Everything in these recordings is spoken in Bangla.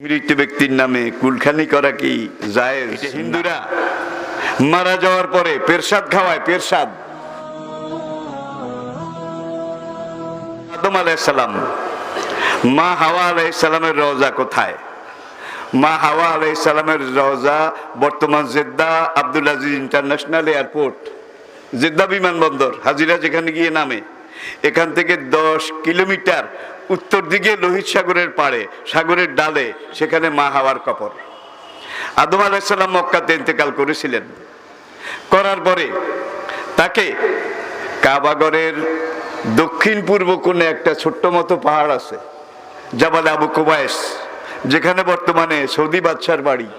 মৃত ব্যক্তির নামে কুলখানি করা কি জায়েজ? হিন্দুরা মারা যাওয়ার পরে পেরসাদ খাওয়ায়, পেরসাদ। আদম আলাইহিস সালাম, মা হাওয়া আলাইহিস সালামের রওজা কোথায়? মা হাওয়া আলাইহিস সালামের রওজা বর্তমান Jeddah Abdul Aziz international airport, Jeddah বিমানবন্দর। হাজিরা যেখানে গিয়ে নামে, এখান থেকে 10 কিলোমিটার উত্তর দিকে লোহিত সাগরের পাড়ে, সাগরের ডালে, সেখানে মা হাওয়ার কবর। আদম আলাইহিস সালাম মক্কাতে ইন্তেকাল করেছিলেন। করার পরে তাকে কাবাগরের দক্ষিণ পূর্ব কোণে একটা ছোট্ট মতো পাহাড় আছে, জাবাল আবু কুবায়েস, যেখানে বর্তমানে সৌদি বাদশার বাড়ি।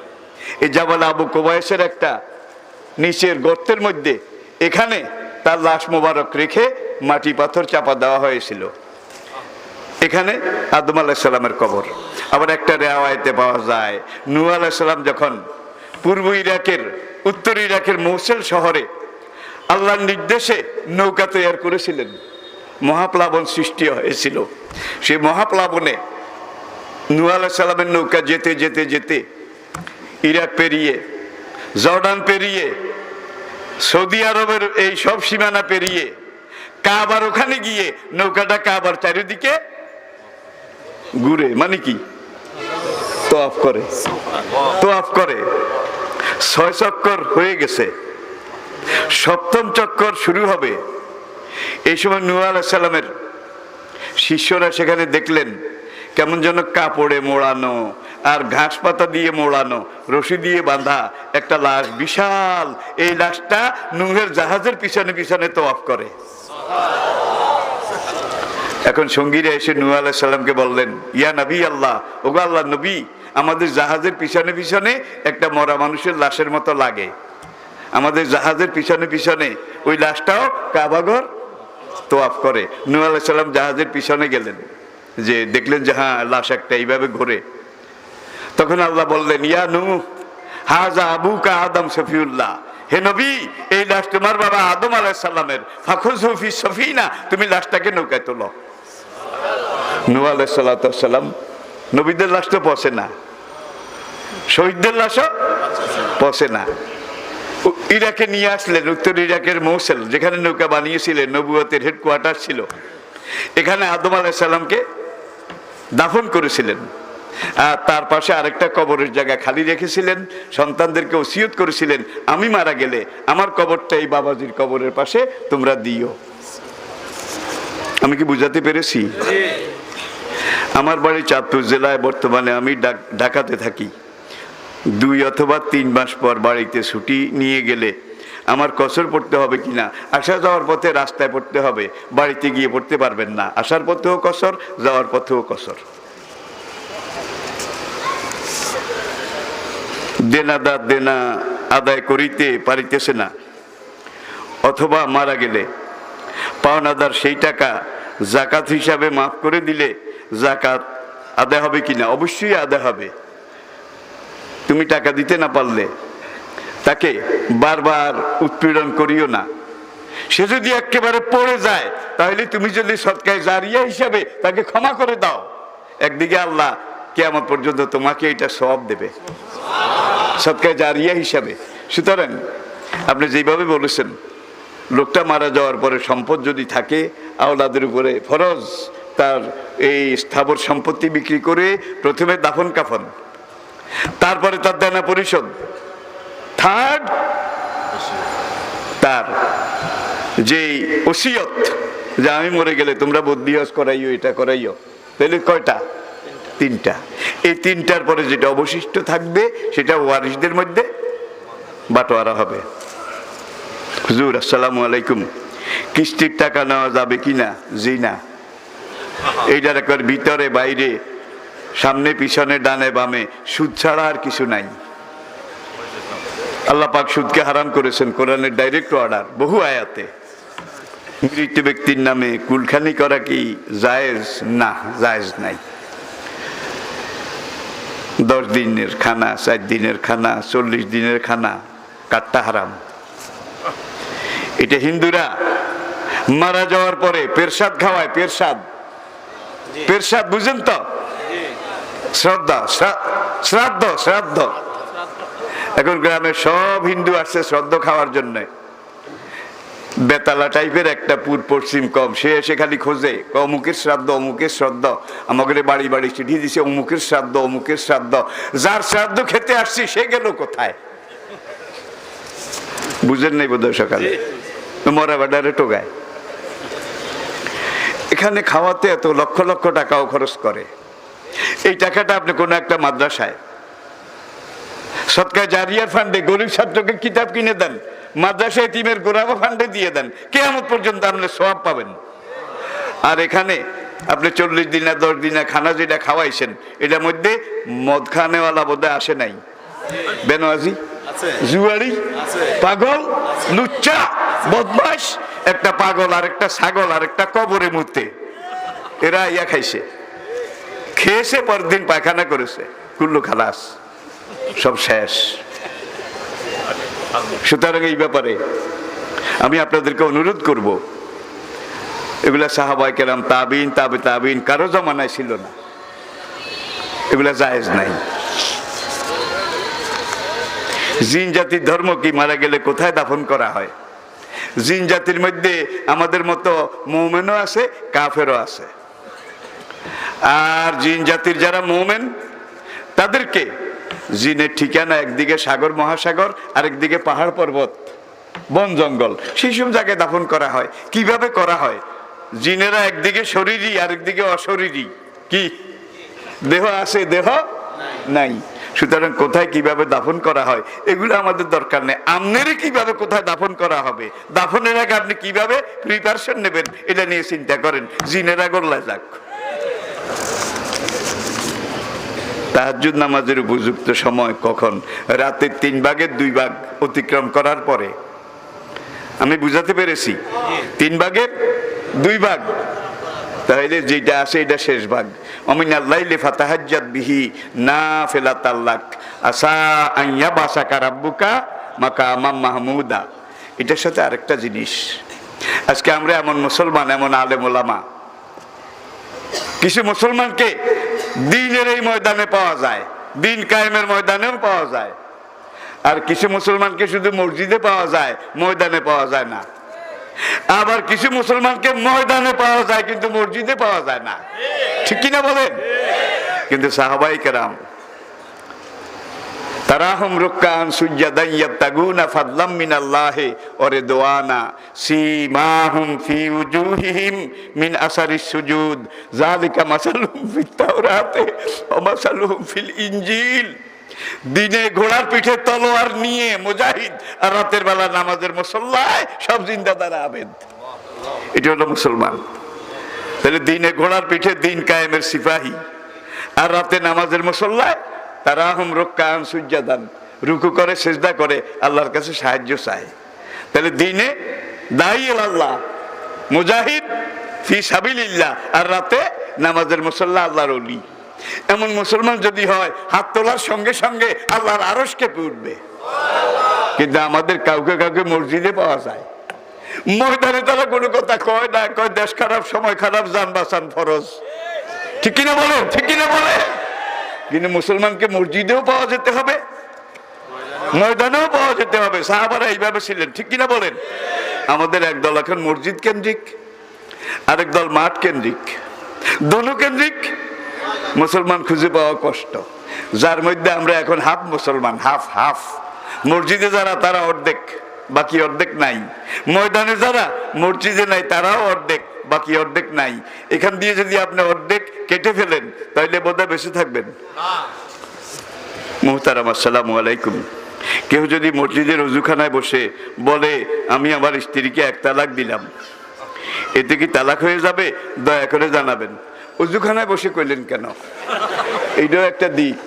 এই জাবাল আবু কুবায়েসের একটা নিচের গর্তের মধ্যে এখানে তার লাশ মোবারক রেখে মাটি পাথর চাপা দেওয়া হয়েছিল। এখানে আদম আলাইহিস সালামের কবর। আবার একটা রিওয়ায়াতে পাওয়া যায়, নূহ আলাইহিস সালাম যখন পূর্ব ইরাকের, উত্তর ইরাকের মৌসেল শহরে আল্লাহর নির্দেশে নৌকা তৈরি করেছিলেন, মহাপ্লাবন সৃষ্টি হয়েছিল। সেই মহাপ্লাবনে নূহ আলাইহিস সালামের নৌকা যেতে যেতে যেতে ইরাক পেরিয়ে, জর্ডান পেরিয়ে, সৌদি আরবের এই সব সীমানা পেরিয়ে কাবার ওখানে গিয়ে নৌকাটা কাবার চারিদিকে ঘুরে, মানে কি তোয়াফ করে, তোয়াফ করে। 6 চক্কর হয়ে গেছে, 7ম চক্কর শুরু হবে। এই সময় নূহ আলাইহিস সালামের শিষ্যরা সেখানে দেখলেন কেমন যেন কাপড়ে মোড়ানো আর ঘাস পাতা দিয়ে মোড়ানো, রশি দিয়ে বাঁধা একটা লাশ, বিশাল। এই লাশটা নূহের জাহাজের পিছনে পিছনে তোয়াফ করে। এখন সঙ্গীরা এসে নূহ আলাইহিস সালামকে বললেন, ইয়া নবী আল্লাহ, ওগো আল্লাহর নবী, আমাদের জাহাজের পিছনে পিছনে একটা মরা মানুষের লাশের মতো লাগে। আমাদের জাহাজের পিছনে পিছনে ওই লাশটাও কাবাঘর তোয়াফ করে। নূহ আলাইহিস সালাম জাহাজের পিছনে গেলেন, যে দেখলেন যে হ্যাঁ লাশ একটা এইভাবে ঘোরে। তখন আল্লাহ বললেন, ইয়া নূহ হাযা আবুকা আদম সফিউল্লাহ, হে নবী, এই লাশ তোমার বাবা আদম আলাইহিস সালামের, ফাখুযহু ফি সফিনা, তুমি লাশটাকে নৌকায় তোলো। নূহ আলাইহিস সালাম, নবীদের লাশ তো পচে না, শহীদদের লাশও পচে না। ইরাকে নিয়ে আসলেন, উত্তর ইরাকের মৌসেল, যেখানে নৌকা বানিয়েছিলেন, নবুয়তের হেডকোয়ার্টার ছিল। এখানে আদম আলাইহিস সালামকে দাফন করেছিলেন। আর তার পাশে আরেকটা কবরের জায়গা খালি রেখেছিলেন। সন্তানদেরকে ওসিয়ত করেছিলেন, আমি মারা গেলে আমার কবরটা এই বাবাজির কবরের পাশে তোমরা দিও। আমি কি বুঝাতে পেরেছি? আমার বাড়ি চাঁদপুর জেলায়, বর্তমানে আমি ঢাকাতে থাকি। 2 অথবা 3 মাস পর বাড়িতে ছুটি নিয়ে গেলে আমার কসর পড়তে হবে কিনা, আসা যাওয়ার পথে রাস্তায় পড়তে হবে, বাড়িতে গিয়ে পড়তে পারবেন না। আসার পথেও কসর, যাওয়ার পথেও কসর। দেনা আদায় করিতে পারিতেছে না, অথবা মারা গেলে পাওনাদার সেই টাকা জাকাত হিসাবে মাফ করে দিলে জাকাত আদায় হবে কিনা? অবশ্যই আদায় হবে। তুমি টাকা দিতে না পারলে তাকে বারবার উৎপীড়ন করিও না। সে যদি একেবারে পড়ে যায়, তাহলে তুমি যদি সদকায়ে জারিয়া হিসাবে তাকে ক্ষমা করে দাও, একদিকে আল্লাহ কিয়ামত পর্যন্ত তোমাকে এটা সওয়াব দেবে, সদকায়ে জারিয়া হিসাবে। সুতরাং আপনি যেভাবে বলেছেন, লোকটা মারা যাওয়ার পরে সম্পদ যদি থাকে, আওলাদের উপরে ফরজ তার এই স্থাবর সম্পত্তি বিক্রি করে প্রথমে দাফন কাফন, তারপরে তার দেনা পরিশোধ, থার্ড তার যে ওসিয়ত, যে আমি মরে গেলে তোমরা বদলি হজ করাইও, এটা করাইও। তাহলে কয়টা? 3টা। এই 3টার পরে যেটা অবশিষ্ট থাকবে সেটা ওয়ারিসদের মধ্যে বাটোয়ারা হবে। হুজুর আসসালামু আলাইকুম, কিস্তির টাকা নেওয়া যাবে কিনা? জি না। এইটার একবার ভিতরে বাইরে, সামনে পিছনে, ডানে বামে সুদ ছাড়া আর কিছু নাই। আল্লাহ পাক সুদকে হারাম করেছেন, কোরআনের ডাইরেক্ট অর্ডার, বহু আয়াতে। মৃত ব্যক্তির নামে কুলখানি করা কি জায়েজ? না, জায়েজ নাই। 10 দিনের খানা, 4 দিনের খানা, 40 দিনের খানা কাটটা হারাম। এটা হিন্দুরা মারা যাওয়ার পরে পেরসাদ খাওয়ায়, পেরসাদ, পেরসাদ বুঝেন তো? শ্রদ্ধা, শ্রাদ্ধ শ্রাদ্ধ। এখন গ্রামে সব হিন্দু আসছে শ্রদ্ধ খাওয়ার জন্য। বেতালা টাইপের একটা পূর্ব পশ্চিম কম, সে এসে খালি খোঁজে অমুকের শ্রাদ্ধ, অমুকের শ্রাদ্ধ। আমাকে বাড়ি বাড়ি চিঠি দিছে অমুকের শ্রাদ্ধ, অমুকের শ্রাদ্ধ। যার শ্রাদ্ধ খেতে আসছি সে গেল কোথায়? বুঝেন নাই বোধহয় সকালে মরা বাডারে টোগায়। এখানে খাওয়াতে এত লক্ষ লক্ষ টাকাও খরচ করে। এই টাকাটা আপনি কোনো একটা মাদ্রাসায় সৎকার জারিয়ার ফান্ডে গরিব ছাত্রকে কিতাব কিনে দেন, মাদ্রাসায় টিমের গোরাবা ফান্ডে দিয়ে দেন, কিয়ামত পর্যন্ত আপনি সওয়াব পাবেন। আর এখানে আপনি 40 দিন না 10 দিন খানা যেটা খাওয়াইছেন, এটার মধ্যে মদ খানেওয়ালা বোধহয় আসে নাই, বেনওয়াজি, জুয়ারি, পাগল, লুচ্চা, বদমাশ, একটা পাগল আর একটা ছাগল আর একটা কবরে মুতে এরা ইয়া খাইছে, খেয়েছে, পরদিন পায়খানা করেছে, কুল্লু খালাস, সব শেষ। সুতরাং এই ব্যাপারে আমি আপনাদেরকে অনুরোধ করব, এগুলা সাহাবায়ে কেরাম, তাবিন, তাবে তাবিন কারো জমানায় ছিল না, এগুলা জায়েজ নাই। জিন জাতির ধর্ম কি? মারা গেলে কোথায় দাফন করা হয়? জিন জাতির মধ্যে আমাদের মতো মুমিনও আছে, কাফেরও আছে। আর জিন জাতির যারা মুমিন তাদেরকে জিনের ঠিকানা একদিকে সাগর মহাসাগর, আরেকদিকে পাহাড় পর্বত, বন জঙ্গল, সেই সব জায়গায় দাফন করা হয়। কিভাবে করা হয়? জিনেরা একদিকে শরীরী, আরেকদিকে অশরীরী। কি দেহ আছে, দেহ নাই। সুতরাং কোথায় কিভাবে দাফন করা হয় এগুলো আমাদের দরকার নেই। আপনার কিভাবে কোথায় দাফন করা হবে, দাফনের আগে আপনি কিভাবে প্রিপারেশন নেবেন, এটা নিয়ে চিন্তা করেন। জিনেরা গোল্লায় যাক। তাহাজ্জুদ নামাজের উপযুক্ত সময় কখন? রাতের 3 ভাগের 2 ভাগ অতিক্রম করার পরে। আমি বুঝাতে পেরেছি? 3 ভাগের 2 ভাগ, তাহলে যেটা আছে এটা শেষ ভাগ। অমিনাল লাইলি ফাতাহাজ্জাদ বিহি নাফিলাতাল লাক আসা আন ইয়াবাসাকা রাব্বুকা মাকামাম মাহমুদা। এটার সাথে আরেকটা জিনিস, আজকে আমরা এমন মুসলমান, এমন আলেম ওলামা, কিছু মুসলমানকে দ্বীনের এই ময়দানে পাওয়া যায়, দ্বীন কায়েমের ময়দানেও পাওয়া যায়। আর কিছু মুসলমানকে শুধু মসজিদে পাওয়া যায়, ময়দানে পাওয়া যায় না। আবার কিছু মুসলমানকে ময়দানে পাওয়া যায় কিন্তু মসজিদে পাওয়া যায় না, ঠিক কিনা বলেন? কিন্তু সাহাবায়ে কেরাম তারাহুম রুকআন সুজদান ইয়াবতাগুনা ফাদলাম মিনাল্লাহি ওয়া রিদওয়ানা সীমাহুম ফি উজুহিহিম মিন আসারিস সুজুদ যালিকা মাসালুহুম ফিত তাওরাতে ওয়া মাসালুহুম ফিল ইনজিল। দিনে ঘোড়ার পিঠে তলোয়ার নিয়ে মুজাহিদ, আর রাতের বেলা নামাজের মুসল্লায় সব জিন্দাদার আবেদ। এটা হলো মুসলমান। তাহলে দিনে ঘোড়ার পিঠে দিন কায়েমের সিপাহী, আর রাতে নামাজের মুসল্লায় তারাহুম রুকআন সুজদান, রুকু করে, সিজদা করে, আল্লাহর কাছে সাহায্য চায়। তাহলে দিনে দাঈ আল্লাহ, মুজাহিদ ফি সাবিলিল্লাহ, আর রাতে নামাজের মুসল্লা, আল্লাহর ওলি। এমন মুসলমান যদি হয়, হাত তোলার সঙ্গে সঙ্গে আল্লাহর আরশ কেঁপে উঠবে। কিন্তু আমাদের কাউকে কাউকে মসজিদে পাওয়া যায়, ময়দানে তারা কোনো কথা কয় না, কয় দেশ খারাপ, সময় খারাপ, জান বাঁচান ফরজ। ঠিক কিনা বলে? ঠিক কিনা বলে? কিন্তু মুসলমানকে মসজিদেও পাওয়া যেতে হবে, ময়দানেও পাওয়া যেতে হবে। সাহাবারা এইভাবে ছিলেন, ঠিক কিনা বলেন? আমাদের একদল এখন মসজিদ কেন্দ্রিক, আরেক দল মাঠ কেন্দ্রিক, দোনো কেন্দ্রিক। মুসলমান খুঁজে পাওয়া কষ্ট। যার মধ্যে আমরা এখন হাফ মুসলমান, হাফ হাফ। মসজিদে যারা তারা অর্ধেক, বাকি অর্ধেক নাই। ময়দানে যারা মসজিদে নাই তারাও অর্ধেক, বাকি অর্ধেক নাই। এখান দিয়ে যদি আপনি অর্ধেক কেটে ফেলেন তাহলে বোধহয় বেঁচে থাকবেন। মুহতারাম, আসসালামু আলাইকুম। কেউ যদি মসজিদের ওযুখানায় বসে বলে আমি আমার স্ত্রীকে 1 তালাক দিলাম, এতে কি তালাক হয়ে যাবে? দয়া করে জানাবেন। ওযুখানায় বসে কইলেন কেন? এইটাও একটা দিক।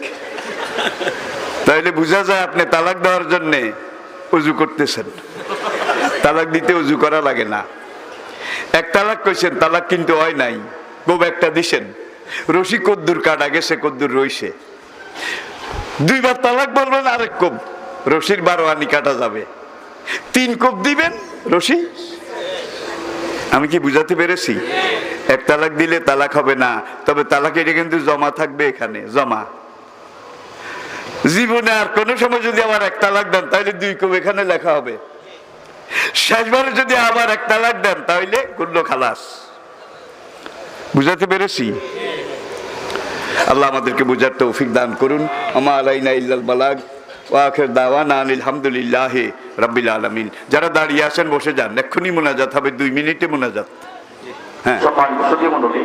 তাইলে বোঝা যায় আপনি তালাক দেওয়ার জন্যে ওযু করতেছেন। তালাক দিতে ওযু করা লাগে না। 1 তালাক কইছেন, তালাক কিন্তু হয় নাই, খুব একটা দিছেন। রশি কদ্দুর কাটা গেছে, কদ্দুর রইছে। 2 বার তালাক বলবেন, আরেক কোপ রশির 12 আনি কাটা যাবে। 3 কোপ দিবেন রশি। আমি কি বুঝাতে পেরেছি? এক তালাক দিলে তালাক হবে না, তবে তালাক এটা কিন্তু জমা থাকবে, এখানে জমা। জীবনে আর কোনো সময় যদি আবার এক তালাক দেন তাহলে 2 কবি এখানে লেখা হবে। শেষবারে যদি আবার এক তালাক দেন তাহলে কুল্লো খালাস। বুঝাতে পেরেছি? আল্লাহ আমাদেরকে বুঝার তৌফিক দান করুন। আমা আলাইনা ইল্লাল বালাগ ওয়া আখির দাওয়ানা আলহামদুলিল্লাহি রাব্বিল আলামিন। যারা দাঁড়িয়ে আছেন বসে যান, এক্ষুনি মোনাজাত হবে, 2 মিনিটে মোনাজাত। হ্যাঁ, সম্মানিত সুধী মণ্ডলী,